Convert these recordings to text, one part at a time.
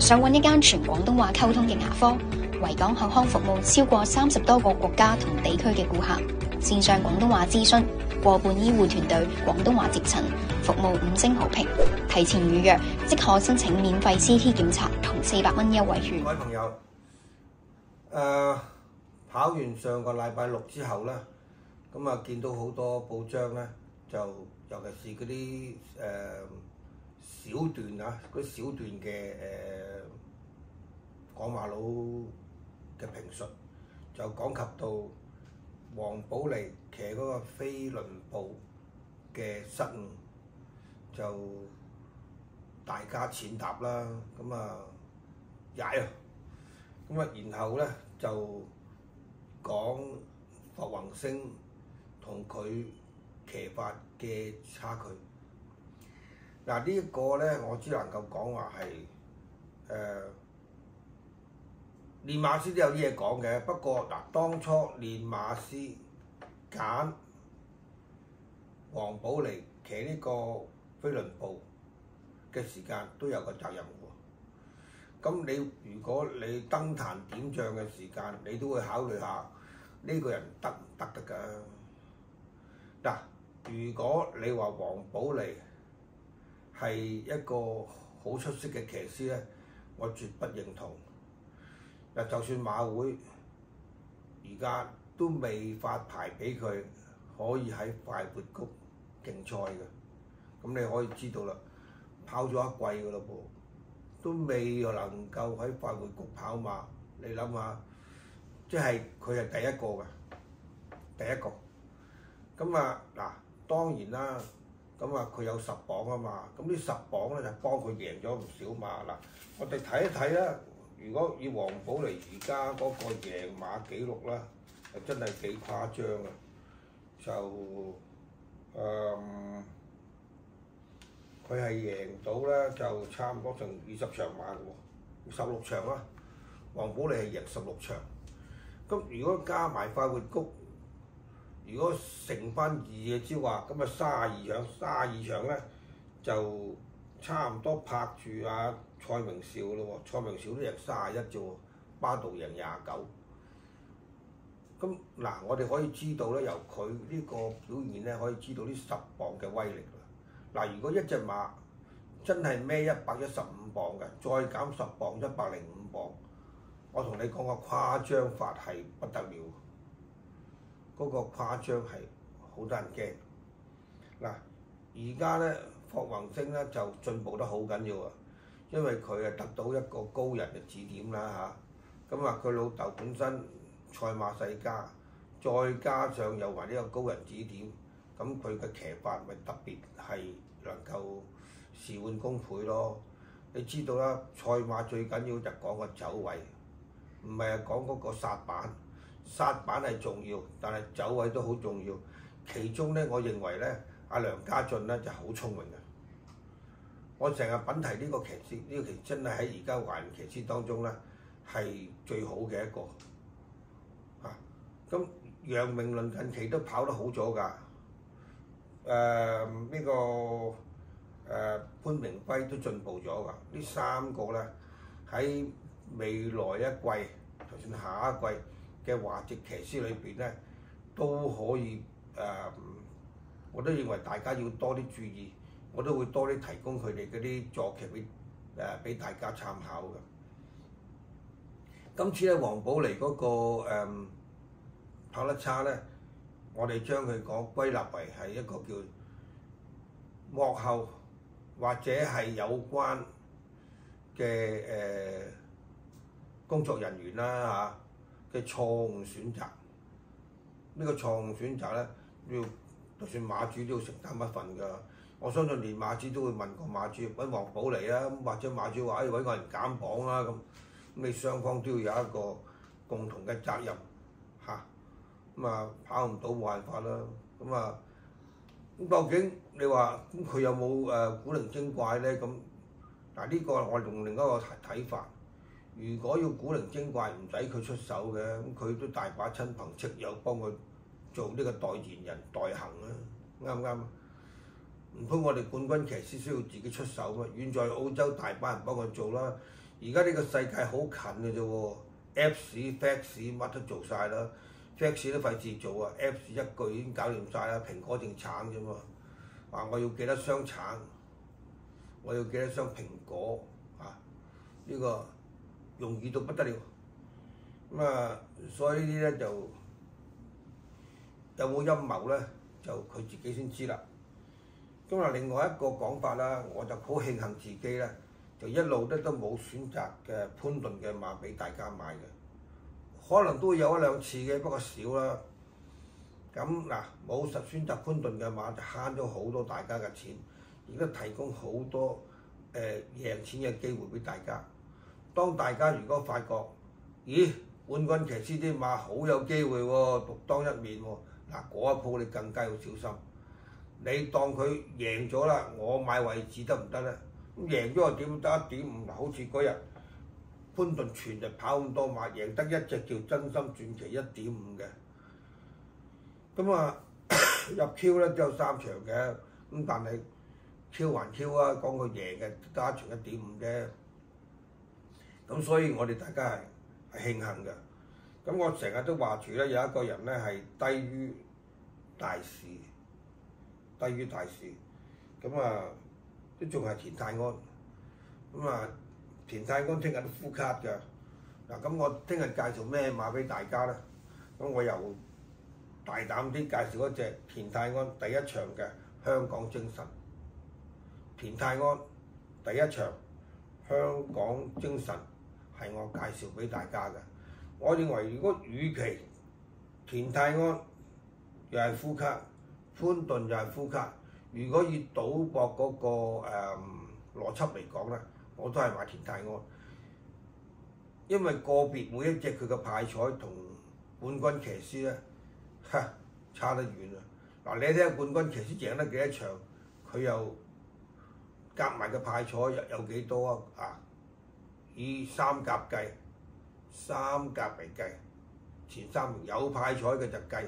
想揾一間全廣東話溝通嘅牙科，維港口腔服務超過30多個國家同地區嘅顧客，線上廣東話諮詢，過半醫護團隊廣東話接診，服務5星好評。提前預約即可申請免費 CT 檢查同400蚊優惠券。各位朋友，跑完上個禮拜六之後咧，咁啊見到好多報章咧，就尤其是嗰啲小段啊，嗰啲小段嘅講馬佬嘅評述，就講及到黃寶莉騎嗰個飛輪步嘅失誤，就大家踐踏啦，咁啊踩啊，咁啊然後咧就講霍宏星同佢騎法嘅差距。嗱呢一個咧，我只能夠講話係練馬師都有啲嘢講嘅。不過嗱，當初練馬師揀黃寶莉騎呢個飛輪步嘅時間都有個責任喎。咁你如果你登壇點將嘅時間，你都會考慮下呢個人得唔得㗎？嗱，如果你話黃寶莉係一個好出色嘅騎師咧，我絕不認同。嗱，就算馬會而家都未發牌俾佢可以喺快活谷競賽嘅，咁你可以知道啦，跑咗一季㗎咯噃，都未能夠喺快活谷跑馬。你諗下，即係佢係第一個嘅，第一個。咁啊嗱，當然啦。咁啊，佢有10磅啊嘛，咁呢10磅咧就幫佢贏咗唔少馬嗱。我哋睇一睇啦，如果以黃寶莉而家嗰個贏馬記錄啦，就真係幾誇張啊！就佢係贏到咧，就差唔多成20場馬喎，16場啦。黃寶莉係贏16場，咁如果加埋快活谷，如果乘翻2嘅之話，咁啊32場咧就差唔多拍住阿蔡明紹咯喎，蔡明紹都贏31啫喎，巴道贏29。咁嗱，我哋可以知道咧，由佢呢個表現咧，可以知道呢10磅嘅威力啦。嗱，如果一隻馬真係孭115磅嘅，再減10磅105磅，我同你講個誇張法係不得了。嗰個誇張係好得人驚。嗱，而家咧霍宏星咧就進步得好緊要啊，因為佢係得到一個高人嘅指點啦嚇。咁啊，佢老豆本身賽馬世家，再加上有埋呢個高人指點，咁佢嘅騎法咪特別係能夠事半功倍咯。你知道啦，賽馬最緊要就講個走位，唔係講嗰個殺板。殺板係重要，但係走位都好重要。其中咧，我認為咧，阿梁家俊咧就好聰明嘅。我成日品提呢個騎師，呢個騎師真係喺而家華人騎師當中咧係最好嘅一個。咁楊明倫近期都跑得好咗㗎。呢個潘明輝都進步咗㗎。呢3個咧喺未來一季，就算下一季嘅華籍騎師裏邊咧，都可以我都認為大家要多啲注意，我都會多啲提供佢哋嗰啲坐騎俾大家參考嘅。今次咧黃寶莉嗰個跑得差咧，我哋將佢歸納為係一個叫幕後或者係有關嘅工作人員啦嚇嘅錯誤選擇。呢個錯誤選擇咧，就算馬主都要承擔一份㗎。我相信連馬主都會問過馬主揾黃寶莉啊，或者馬主話揾個人減磅啦咁，你雙方都要有一個共同嘅責任嚇。咁啊跑唔到冇辦法啦。咁究竟你話咁佢有冇古靈精怪咧？咁嗱呢個我用另一個睇法。如果要古靈精怪唔使佢出手嘅，咁佢都大把親朋戚友幫佢做呢個代言人代行啦，啱唔啱？唔通我哋冠軍騎師需要自己出手咩？遠在澳洲大把人幫佢做啦。而家呢個世界好近嘅啫喎 ，Apps、fax 乜都做晒啦 ，fax 都費事做啊 ，Apps 一句已經搞掂晒啦，蘋果淨橙啫嘛，話我要幾多箱橙，我要幾多箱蘋果啊，呢個容易到不得了。咁啊，所以呢啲咧就有冇陰謀咧，就佢自己先知啦。咁啊，另外一個講法啦，我就好慶幸自己咧，就一路都冇選擇嘅潘頓嘅馬俾大家買嘅，可能都會有一兩次嘅，不過少啦。咁嗱，冇實選擇潘頓嘅馬就慳咗好多大家嘅錢，亦都提供好多贏錢嘅機會俾大家。當大家如果發覺，咦，冠軍騎師啲馬好有機會喎，獨當一面喎，嗱嗰一鋪你更加要小心。你當佢贏咗啦，我買位置得唔得咧？咁贏咗又點得1.5？嗱，好似嗰日潘頓全日跑咁多馬，贏得一隻叫真心傳奇1.5嘅。咁啊入 Q 咧都有3場嘅，咁但係 Q 還 Q 啊，講佢贏嘅得一場1.5啫。咁所以我哋大家係慶幸嘅。咁我成日都話住咧，有一個人咧係低於大市，咁啊都仲係田泰安。咁啊田泰安聽日都呼卡㗎。嗱，咁我聽日介紹咩馬俾大家咧？咁我又大膽啲介紹一隻田泰安第一場嘅香港精神。田泰安第一場香港精神係我介紹俾大家嘅。我認為如果與其田泰安又係呼卡，潘頓又係呼卡，如果以賭博嗰個邏輯嚟講咧，我都係買田泰安，因為個別每一隻佢嘅派彩同冠軍騎師咧，差得遠啊！嗱，你睇下冠軍騎師贏得幾多場，佢又夾埋嘅派彩有幾多啊？以3甲計，3甲嚟計，前3名有派彩嘅就計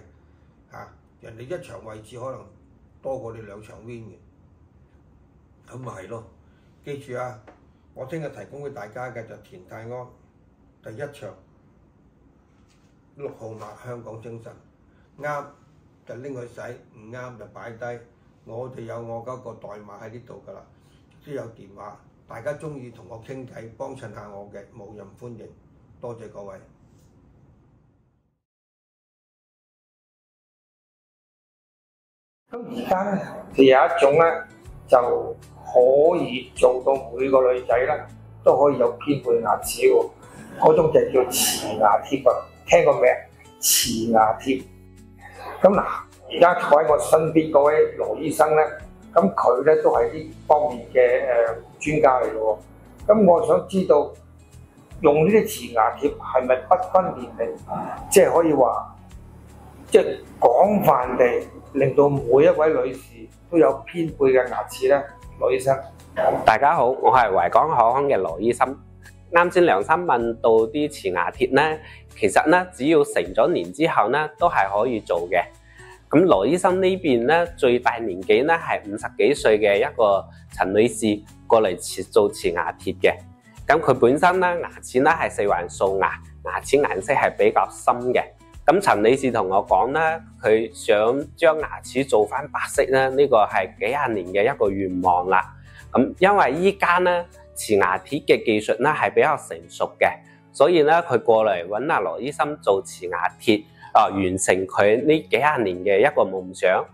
人哋一場位置可能多過你2場 win 嘅，咁咪係咯。記住啊，我聽日提供俾大家嘅就田泰安第一場6號馬香港精神，啱就拎去使，唔啱就擺低。我哋有我嗰個代碼喺呢度㗎啦，都有電話，大家中意同我傾偈，幫襯下我嘅，無任歡迎。多謝各位。咁而家咧就有一種咧就可以做到每個女仔咧都可以有偏背牙齒喎，嗰種就叫瓷牙貼啊，聽過未啊？瓷牙貼。咁嗱，而家坐喺我身邊嗰位羅醫生咧，咁佢咧都係呢方面嘅專家嚟嘅喎。咁我想知道用呢啲瓷牙貼係咪不分年齡，即係可以話即係廣泛地令到每一位女士都有偏背嘅牙齒咧？羅醫生，大家好，我係維港口腔嘅羅醫生。啱先梁生問到啲瓷牙貼咧，其實咧只要成咗年之後咧，都係可以做嘅。咁羅醫生呢邊咧最大年紀咧係50幾歲嘅一個陳女士過嚟做瓷牙貼嘅。咁佢本身咧牙齒咧係4環素牙，牙齒顏色係比較深嘅。咁陳女士同我講咧，佢想將牙齒做翻白色咧，呢個係幾廿年嘅一個願望啦。咁因為依家咧瓷牙貼嘅技術咧係比較成熟嘅，所以咧佢過嚟揾阿羅醫生做瓷牙貼，完成佢呢幾廿年嘅一個夢想。